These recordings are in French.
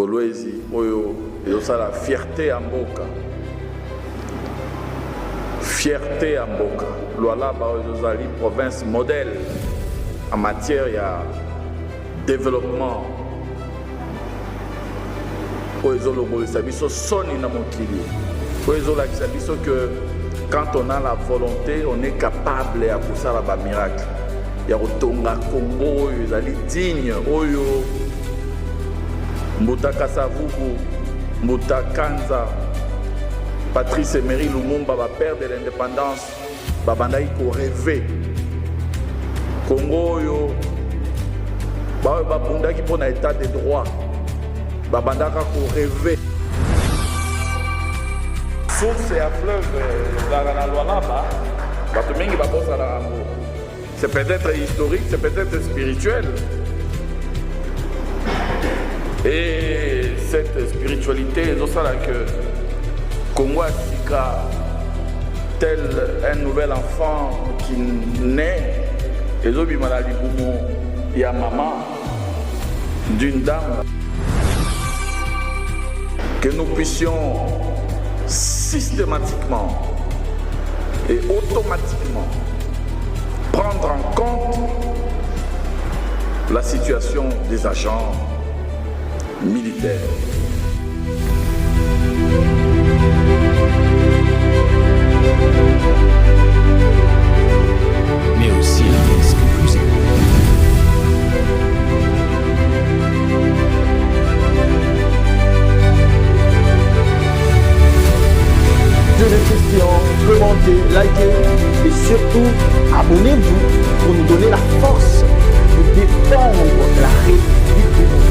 Kolwezi oyo ezosala fierté ya mboka. Fierté ya mboka. Lualaba oyo ezozali province modèle en matière ya développement. Oyo ezolongolisa biso soni na mokili. Oyo ezolakisa biso que quand on a la volonté, on est capable ya kosala ba miracle. Ya kotonga Congo oyo ezali digne oyo Mbuta Kasavubu, Mbuta Kanza, Patrice Emery Lumumba, père de l'indépendance, babandaki ko rêver. Congo yo babundaki pour na état de droit. Babandaka ko rêver. Source ya fleuve la Lualaba, bato mingi babosa la rango. C'est peut-être historique, c'est peut-être spirituel. Et cette spiritualité, c'est ça que Congo Sika, tel un nouvel enfant qui naît, et il y a maman d'une dame, que nous puissions systématiquement et automatiquement prendre en compte la situation des agents militaires. Mais aussi un risque plus élevé. De questions, commentez, likez et surtout abonnez-vous pour nous donner la force de défendre la République du Congo.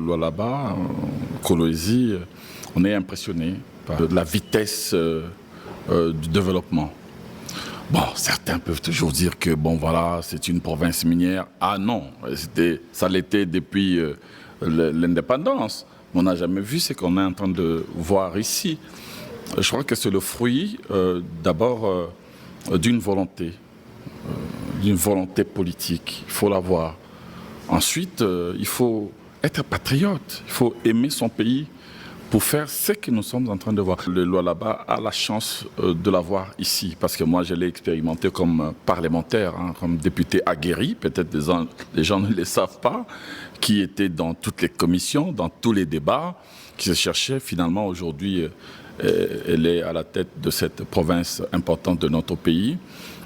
Lualaba, Kolwezi, on est impressionné par la vitesse du développement. Bon, certains peuvent toujours dire que bon voilà, c'est une province minière. Ah non, ça l'était depuis l'indépendance. On n'a jamais vu ce qu'on est en train de voir ici. Je crois que c'est le fruit d'abord d'une volonté politique. Il faut l'avoir. Ensuite, il faut être patriote. Il faut aimer son pays pour faire ce que nous sommes en train de voir. Le Lualaba a la chance de l'avoir ici, parce que moi je l'ai expérimenté comme parlementaire, comme député aguerri, peut-être les gens ne le savent pas, qui était dans toutes les commissions, dans tous les débats, qui se cherchait finalement aujourd'hui, elle est à la tête de cette province importante de notre pays.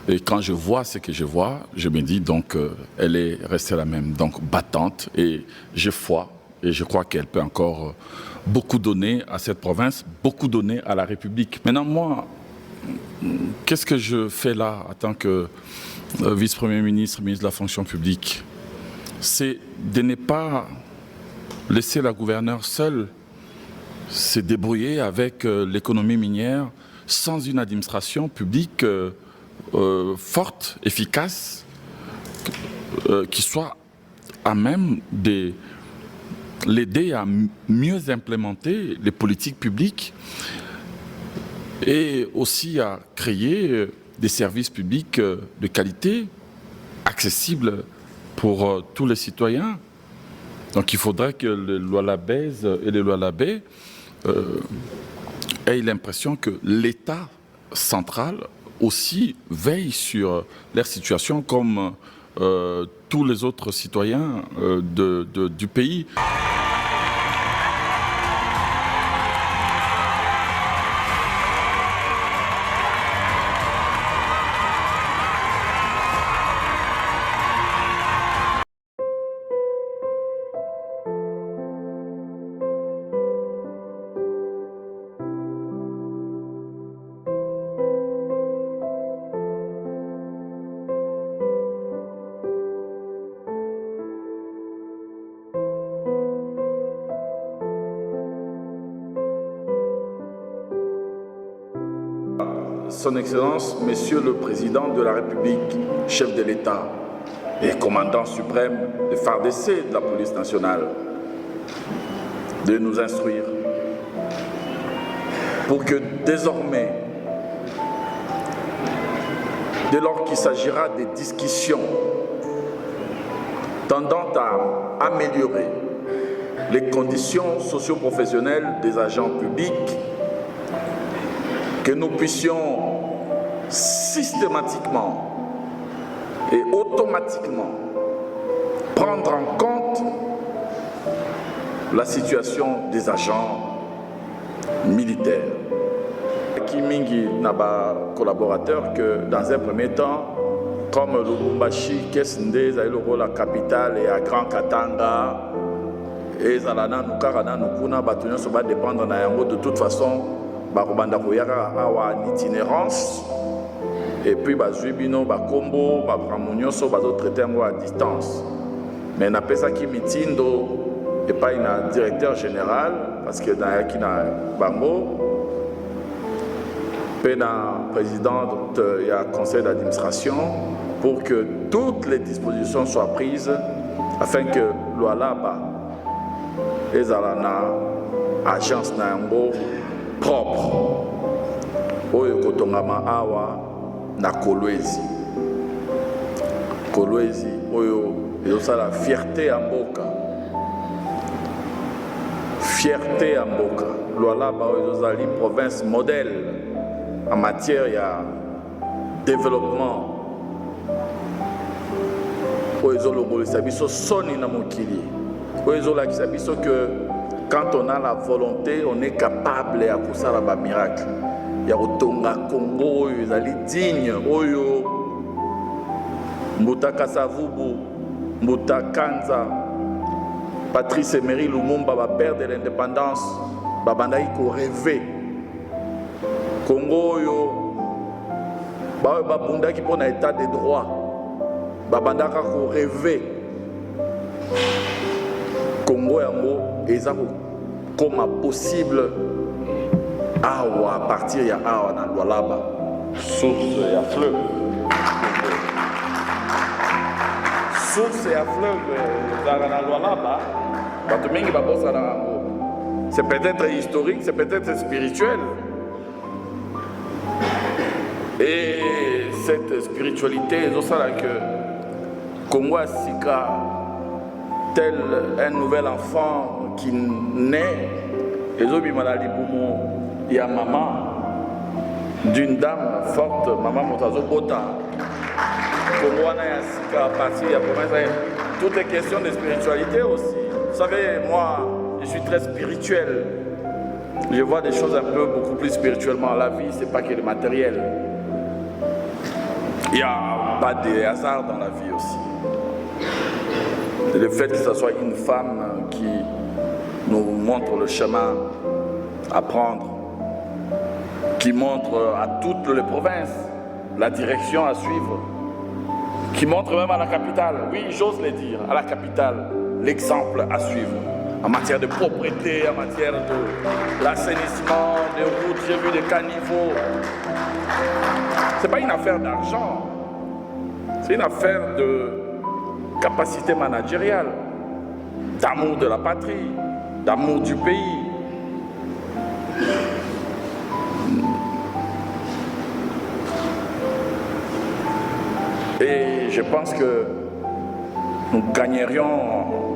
Et quand je vois ce que je vois, je me dis donc elle est restée la même, donc battante, et j'ai foi, et je crois qu'elle peut encore beaucoup donner à cette province, beaucoup donner à la République. Maintenant, moi, qu'est-ce que je fais là en tant que vice-premier ministre, ministre de la fonction publique? C'est de ne pas laisser la gouverneure seule se débrouiller avec l'économie minière sans une administration publique forte, efficace, qui soit à même de l'aider à mieux implémenter les politiques publiques et aussi à créer des services publics de qualité, accessibles pour tous les citoyens. Donc il faudrait que les Lualabaises et les Lualabais aient l'impression que l'État central aussi veille sur leur situation comme tous les autres citoyens du pays. Son Excellence, Monsieur le Président de la République, chef de l'État et commandant suprême de FARDC de la police nationale, de nous instruire pour que désormais, dès lors qu'il s'agira des discussions tendant à améliorer les conditions socio-professionnelles des agents publics, que nous puissions systématiquement et automatiquement prendre en compte la situation des agents militaires. Kimingi n'a pas collaborateur que dans un premier temps, comme Lubumbashi, Kesnde, la capitale et à Grand Katanga, et Zalana, Nukarana, Nukuna, Batunyo, ça va dépendre de toute façon. Bakobanda koyaka awa en itinérance et puis bazwibino bakombo bapramunyoso bazo traiter à distance. Mais na pesa ki mitindo et pas un directeur général parce que dans yaki na bango pe na président il y a conseil d'administration pour que toutes les dispositions soient prises afin que Lualaba ezalana agence na yango propre oyo kotongama awa na Kolwezi oyo ezosala fierté ya mboka Lualaba oyo ezozali province modèle en matière ya développement oyo ezolongolisa biso soni na mokili oyo ezolakisa biso que quand on a la volonté, on est capable de faire un miracle. Il y a Tonga Congo, il y a digne, Oyo, Mbuta Kasavubu, Mbuta Kanza, Patrice Emery Lumumba va perdre l'indépendance, Babandai ko rêver. Congo Oyo, Babunda qui prend un état de droit, Babandaka ko rêver. Congo yango eza comme possible awa à partir ya awa na Lualaba source ya fleuve source ya fleuve ezalaka na Lualaba bato mingi babosana yango. C'est peut-être historique, c'est peut-être spirituel. Et cette spiritualité, c'est ça que Congo Sika, tel un nouvel enfant qui naît, et il y a maman d'une dame forte, maman Motazo Bota. Congo Sika, partie, tout est question de spiritualité aussi. Vous savez, moi, je suis très spirituel. Je vois des choses un peu beaucoup plus spirituellement. La vie, c'est pas que le matériel. Il n'y a pas de hasard dans la vie aussi. Le fait que ce soit une femme qui nous montre le chemin à prendre, qui montre à toutes les provinces la direction à suivre, qui montre même à la capitale, oui, j'ose le dire, à la capitale, l'exemple à suivre. En matière de propreté, en matière de l'assainissement, des routes, j'ai vu des caniveaux. Ce n'est pas une affaire d'argent, c'est une affaire de capacité managériale, d'amour de la patrie, d'amour du pays. Et je pense que nous gagnerions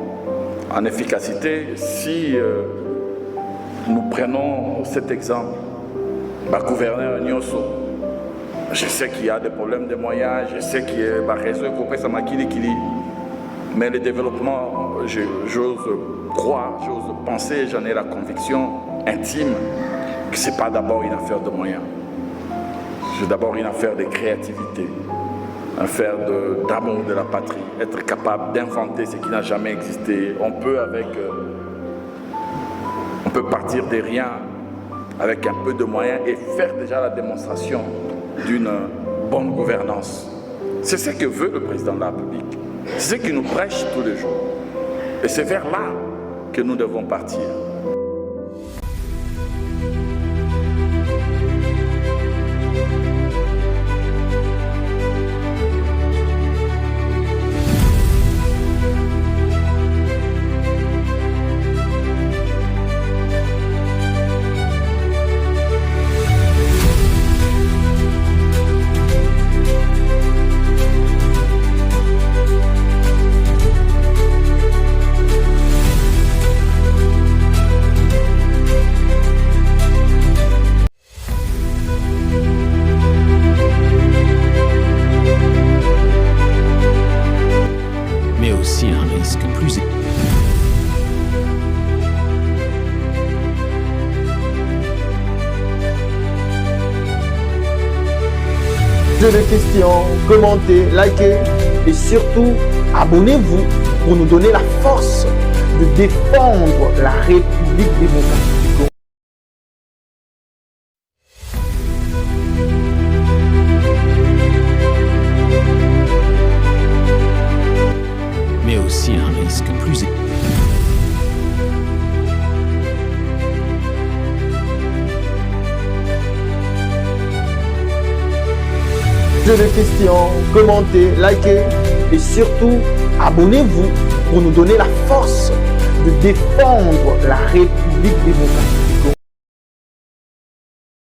en efficacité si nous prenons cet exemple. Gouverneur Nyoso, je sais qu'il y a des problèmes de moyens, je sais qu'il y a des réseaux qui mais le développement, j'ose croire, j'ose penser, j'en ai la conviction intime que ce n'est pas d'abord une affaire de moyens. C'est d'abord une affaire de créativité, une affaire d'amour de la patrie, être capable d'inventer ce qui n'a jamais existé. On peut partir de rien avec un peu de moyens et faire déjà la démonstration d'une bonne gouvernance. C'est ce que veut le président de la République. C'est ce qu'il nous prêche tous les jours. Et c'est vers là que nous devons partir. Posez des questions, commentez, likez et surtout abonnez-vous pour nous donner la force de défendre la République démocratique du Congo. Mais aussi un risque plus élevé. Posez des questions, commentez, likez et surtout abonnez-vous pour nous donner la force de défendre la République démocratique.